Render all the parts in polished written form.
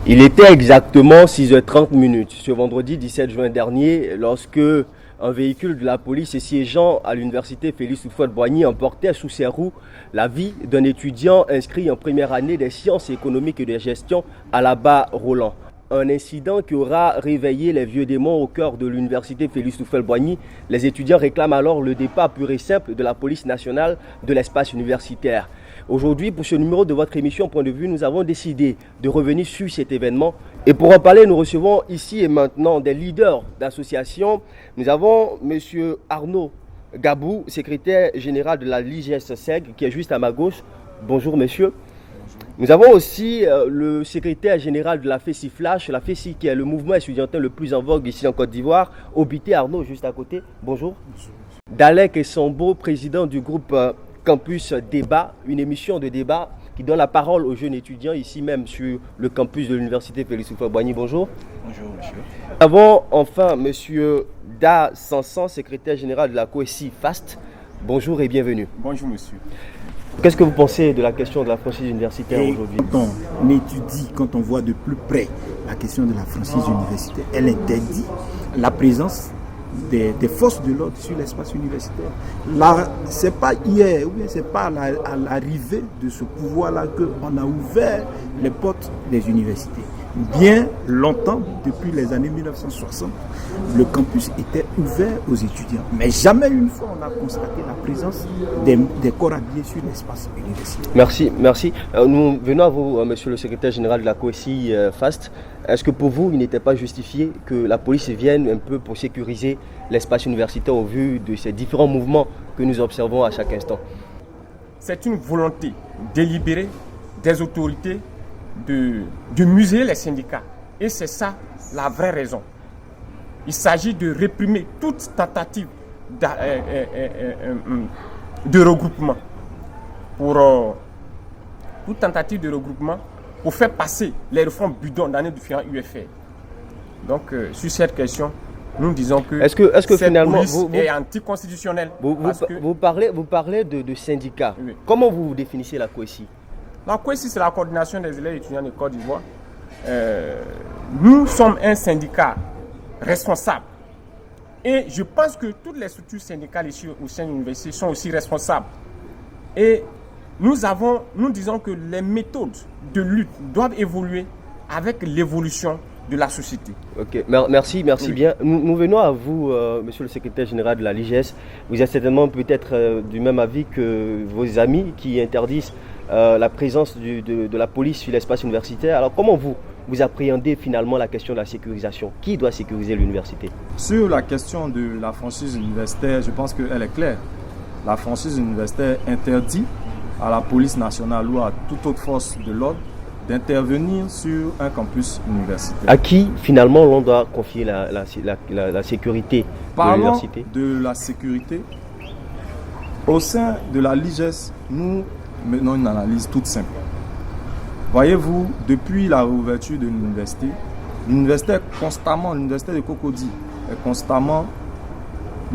Il était exactement 6h30 ce vendredi 17 juin dernier lorsque un véhicule de la police siégeant à l'université Félix Houphouët-Boigny emportait sous ses roues la vie d'un étudiant inscrit en première année des sciences économiques et de gestion à la Bas-Roland. Un incident qui aura réveillé les vieux démons au cœur de l'université Félix Houphouët-Boigny. Les étudiants réclament alors le départ pur et simple de la police nationale de l'espace universitaire. Aujourd'hui, pour ce numéro de votre émission Point de vue, nous avons décidé de revenir sur cet événement. Et pour en parler, nous recevons ici et maintenant des leaders d'associations. Nous avons M. Arnaud Gabou, secrétaire général de la LIGES-SEG, qui est juste à ma gauche. Bonjour, monsieur. Nous avons aussi le secrétaire général de la FESI Flash, la FESI qui est le mouvement étudiantin le plus en vogue ici en Côte d'Ivoire. Obité Arnaud, juste à côté. Bonjour. Bonjour. Dalek Essombo, président du groupe Campus Débat, une émission de débat qui donne la parole aux jeunes étudiants ici même sur le campus de l'université Félix Houphouët-Boigny. Bonjour. Bonjour, monsieur. Nous avons enfin monsieur Da Sansan, secrétaire général de la COESI FAST. Bonjour et bienvenue. Bonjour, monsieur. Qu'est-ce que vous pensez de la question de la franchise universitaire aujourd'hui? Quand on étudie, quand on voit de plus près la question de la franchise universitaire, elle interdit la présence des forces de l'ordre sur l'espace universitaire. Là, c'est pas hier, ou bien c'est pas à l'arrivée de ce pouvoir-là qu'on a ouvert les portes des universités. Bien longtemps, depuis les années 1960, le campus était ouvert aux étudiants. Mais jamais une fois on a constaté la présence des corps habillés sur l'espace universitaire. Merci. Nous venons à vous, monsieur le secrétaire général de la COESI FAST. Est-ce que pour vous, il n'était pas justifié que la police vienne un peu pour sécuriser l'espace universitaire au vu de ces différents mouvements que nous observons à chaque instant? C'est une volonté délibérée des autorités de museler les syndicats. Et c'est ça la vraie raison. Il s'agit de réprimer toute tentative de regroupement. Toute tentative de regroupement pour faire passer les réformes bidons d'année différents UFR. Donc, sur cette question, nous disons que, est-ce que cette finalement police est anticonstitutionnelle. Vous parlez de syndicats. Oui. Comment vous définissez la COESI? La COESI, c'est la coordination des élèves étudiants de Côte d'Ivoire. Nous sommes un syndicat responsable. Et je pense que toutes les structures syndicales ici au sein de l'université sont aussi responsables. Et nous disons que les méthodes de lutte doivent évoluer avec l'évolution de la société. Ok, merci oui. Bien. Nous venons à vous, monsieur le secrétaire général de la LIGES. Vous êtes certainement peut-être du même avis que vos amis qui interdisent la présence de la police sur l'espace universitaire. Alors comment vous appréhendez finalement la question de la sécurisation? Qui doit sécuriser l'université? Sur la question de la franchise universitaire, je pense qu'elle est claire. La franchise universitaire interdit à la police nationale ou à toute autre force de l'ordre d'intervenir sur un campus universitaire. À qui finalement l'on doit confier la sécurité de l'université? De la sécurité. Au sein de la LIGES, nous menons une analyse toute simple. Voyez-vous, depuis la réouverture de l'université de Cocody est constamment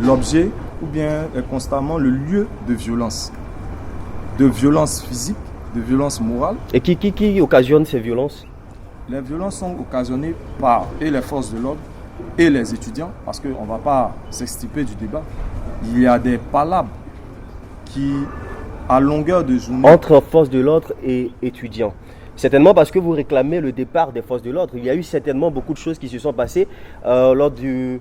l'objet ou bien est constamment le lieu de violence physique, de violence morale. Et qui occasionne ces violences? Les violences sont occasionnées par et les forces de l'ordre et les étudiants, parce qu'on ne va pas s'extirper du débat. Il y a des palabres qui, à longueur de journée... Entre forces de l'ordre et étudiants. Certainement parce que vous réclamez le départ des forces de l'ordre. Il y a eu certainement beaucoup de choses qui se sont passées lors de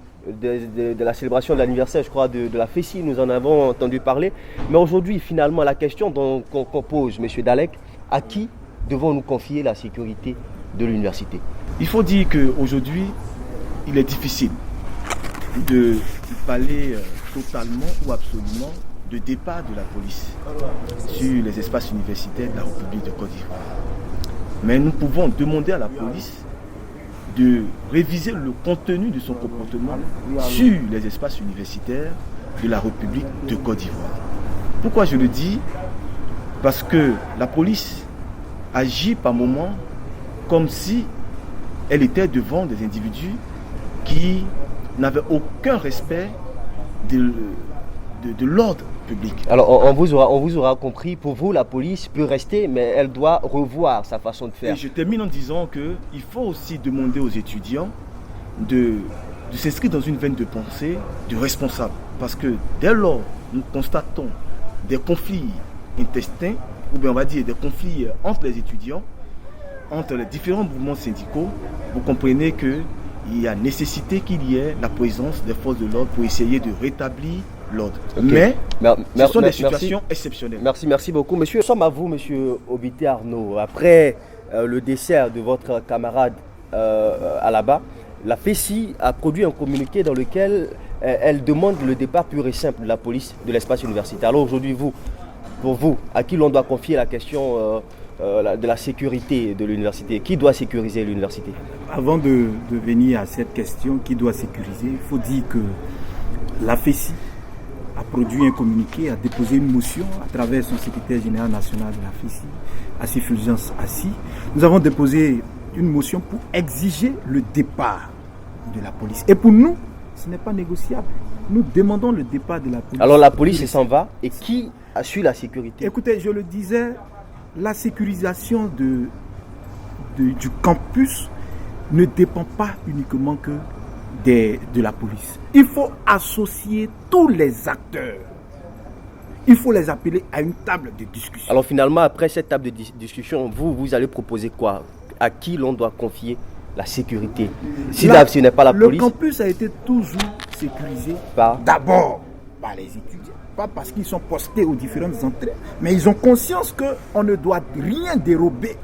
la célébration de l'anniversaire, je crois, de la FESI. Nous en avons entendu parler. Mais aujourd'hui, finalement, la question qu'on pose, M. Dalek, à qui devons-nous confier la sécurité de l'université? Il faut dire qu'aujourd'hui, il est difficile de parler totalement ou absolument de départ de la police sur les espaces universitaires de la République de Côte d'Ivoire. Mais nous pouvons demander à la police de réviser le contenu de son comportement sur les espaces universitaires de la République de Côte d'Ivoire. Pourquoi je le dis? Parce que la police agit par moments comme si elle était devant des individus qui n'avaient aucun respect de l'ordre public. Alors, on vous aura compris, pour vous, la police peut rester, mais elle doit revoir sa façon de faire. Et je termine en disant qu'il faut aussi demander aux étudiants de s'inscrire dans une veine de pensée de responsable. Parce que dès lors nous constatons des conflits intestins, ou bien on va dire des conflits entre les étudiants, entre les différents mouvements syndicaux, vous comprenez qu'il y a nécessité qu'il y ait la présence des forces de l'ordre pour essayer de rétablir l'ordre. Okay. Mais ce sont des situations exceptionnelles. Merci beaucoup. Monsieur, nous sommes à vous, monsieur Obité Arnaud. Après le décès de votre camarade Alaba, la FESI a produit un communiqué dans lequel elle demande le départ pur et simple de la police de l'espace universitaire. Alors aujourd'hui, pour vous, à qui l'on doit confier la question de la sécurité de l'université? Qui doit sécuriser l'université? Avant de venir à cette question, qui doit sécuriser, il faut dire que la FESI a produit un communiqué, a déposé une motion à travers son secrétaire général national de la FESI, Assis Fulgence Assis. Nous avons déposé une motion pour exiger le départ de la police. Et pour nous, ce n'est pas négociable. Nous demandons le départ de la police. Alors la police s'en va, et qui assure la sécurité? Écoutez, je le disais, la sécurisation du campus ne dépend pas uniquement que de la police. Il faut associer tous les acteurs. Il faut les appeler à une table de discussion. Alors finalement, après cette table de discussion, vous allez proposer quoi? À qui l'on doit confier la sécurité? Si ce n'est pas la police. Le campus a été toujours sécurisé d'abord par les étudiants. Pas parce qu'ils sont postés aux différentes entrées, mais ils ont conscience qu'on ne doit rien dérober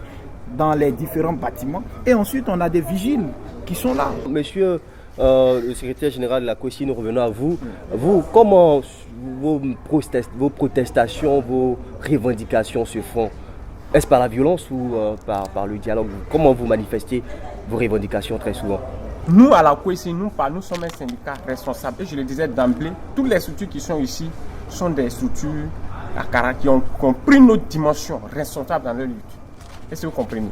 dans les différents bâtiments. Et ensuite, on a des vigiles qui sont là. Monsieur le secrétaire général de la COSI, nous revenons à vous. Vous, comment vos protestations, vos revendications se font? Est-ce par la violence ou par le dialogue? Comment vous manifestez vos revendications très souvent? Nous, à la COSI, nous sommes un syndicat responsable. Et je le disais d'emblée, toutes les structures qui sont ici sont des structures qui ont compris notre dimension responsable dans leur lutte. Est-ce que vous comprenez?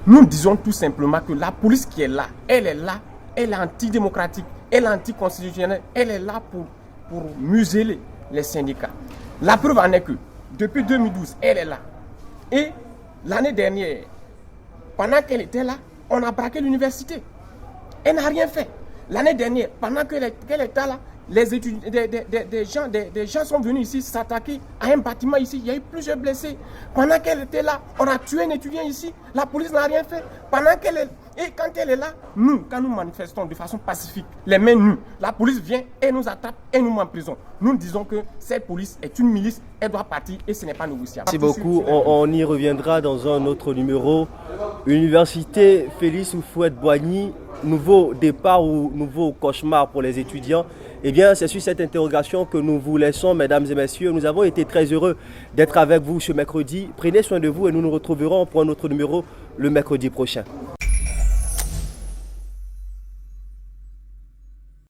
Nous disons tout simplement que la police qui est là, elle est antidémocratique, elle est anticonstitutionnelle, elle est là pour museler les syndicats. La preuve en est que, depuis 2012, elle est là. Et l'année dernière, pendant qu'elle était là, on a braqué l'université. Elle n'a rien fait. L'année dernière, pendant qu'elle était là, des gens sont venus ici s'attaquer à un bâtiment ici. Il y a eu plusieurs blessés. Pendant qu'elle était là, on a tué un étudiant ici. La police n'a rien fait. Et quand elle est là, quand nous manifestons de façon pacifique, les mains nues, la police vient et nous attrape et nous met en prison. Nous disons que cette police est une milice, elle doit partir et ce n'est pas négociable. Merci beaucoup. On y reviendra dans un autre numéro. Université Félix Houphouët-Boigny, nouveau départ ou nouveau cauchemar pour les étudiants? Eh bien, c'est sur cette interrogation que nous vous laissons, mesdames et messieurs. Nous avons été très heureux d'être avec vous ce mercredi. Prenez soin de vous et nous nous retrouverons pour un autre numéro le mercredi prochain.